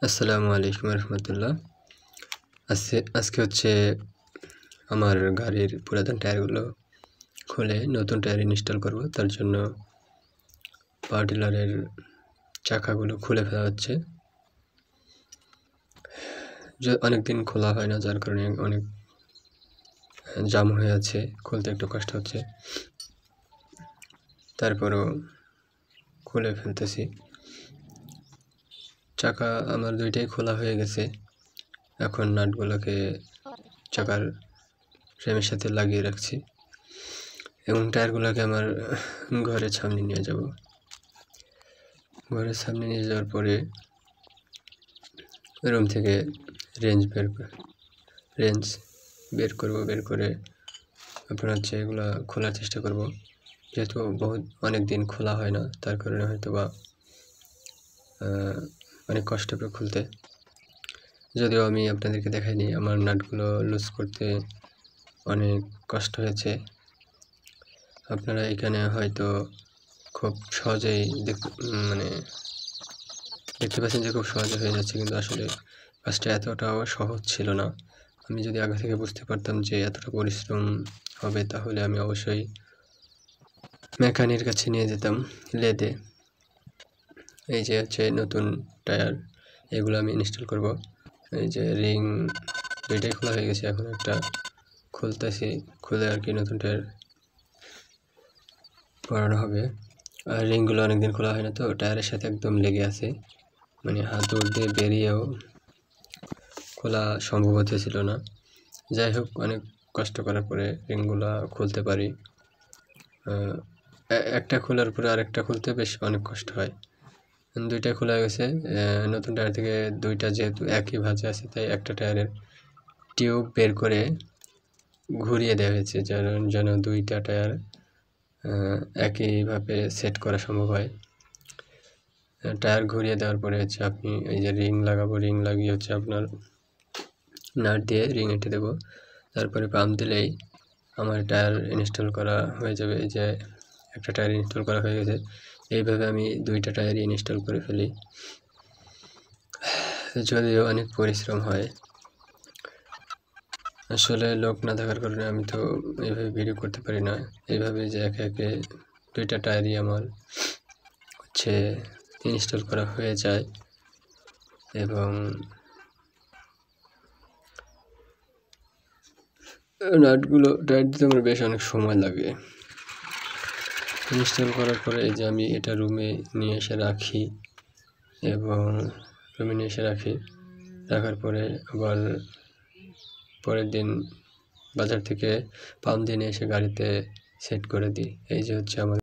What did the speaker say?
আসসালামু আলাইকুম রহমতুল্লাহ। আজকে হচ্ছে আমার গাড়ির পুরাতন টায়ারগুলো খুলে নতুন টায়ার ইনস্টল করব। তার জন্য পাওয়ার টিলারের চাকাগুলো খুলে ফেলা হচ্ছে। অনেক দিন খোলা হয় না, যার কারণে অনেক জাম হয়ে আছে, খুলতে একটু কষ্ট হচ্ছে। তারপরও খুলে ফেলতেছি। চাকা আমার দুইটাই খোলা হয়ে গেছে। এখন নাটগুলোকে চাকার ফ্রেমের সাথে লাগিয়ে রাখছি এবং টায়ারগুলোকে আমার ঘরের সামনে নিয়ে যাব। ঘরের সামনে নিয়ে যাওয়ার পরে রুম থেকে রেঞ্জ বের করব। বের করে আপনার হচ্ছে এগুলো খোলার চেষ্টা করব। যেহেতু অনেক দিন খোলা হয় না, তার কারণে হয়তো বা অনেক কষ্ট করে খুলতে। যদিও আমি আপনাদেরকে দেখাইনি, আমার নাটগুলো লুজ করতে অনেক কষ্ট হয়েছে। আপনারা এখানে হয়তো খুব সহজেই দেখতে পাচ্ছেন যে খুব সহজে হয়ে যাচ্ছে, কিন্তু আসলে কাজটা এতটাও সহজ ছিল না। আমি যদি আগে থেকে বুঝতে পারতাম যে এতটা পরিশ্রম হবে, তাহলে আমি অবশ্যই মেকানিকের কাছে নিয়ে যেতাম লেদে। এই যে হচ্ছে নতুন টায়ার, এগুলো আমি ইনস্টল করব। এই যে রিং দুইটাই খোলা হয়ে গেছে, এখন একটা খুলতেছি, খুলে আর কি নতুন টায়ার পরানো হবে। আর রিংগুলো অনেকদিন খোলা হয় না, তো টায়ারের সাথে একদম লেগে আছে, মানে হাত দিয়ে বেরিয়েও খোলা সম্ভব হতেছিল না। যাই হোক, অনেক কষ্ট করার পরে রিংগুলা খুলতে পারি। একটা খোলার পরে আরেকটা খুলতে বেশ অনেক কষ্ট হয়। দুইটা খোলা গেছে। নতুন টায়ার থেকে দুইটা যেহেতু একই ভাঁজে আছে, তাই একটা টায়ারের টিউব বের করে ঘুরিয়ে দেওয়া হয়েছে, যেন দুইটা টায়ার একইভাবে সেট করা সম্ভব হয়। টায়ার ঘুরিয়ে দেওয়ার পরে হচ্ছে আপনি এই যে রিং লাগাবো, রিং লাগিয়ে হচ্ছে আপনার নাট দিয়ে রিং এঁটে দেবো। তারপরে পাম্প দিলেই আমার টায়ার ইনস্টল করা হয়ে যাবে। এই যে একটা টায়ার ইনস্টল করা হয়ে গেছে। এইভাবে আমি দুইটা টায়ার ইনস্টল করে ফেলি। যদিও অনেক পরিশ্রম হয়, আসলে লোক না থাকার কারণে আমি তো এইভাবে ভিডিও করতে পারি না। এইভাবে যে একে একে দুইটা টায়ারই আমার হচ্ছে ইনস্টল করা হয়ে যায় এবং নাটগুলো টাইট দিতে আমার বেশ অনেক সময় লাগে। ইনস্টল করার পরে এই যে আমি এটা রুমে নিয়ে এসে রাখি এবং রাখার পরে আবার পরের দিন বাজার থেকে পাম্প দিয়ে নিয়ে এসে গাড়িতে সেট করে দিই। এই যে হচ্ছে আমার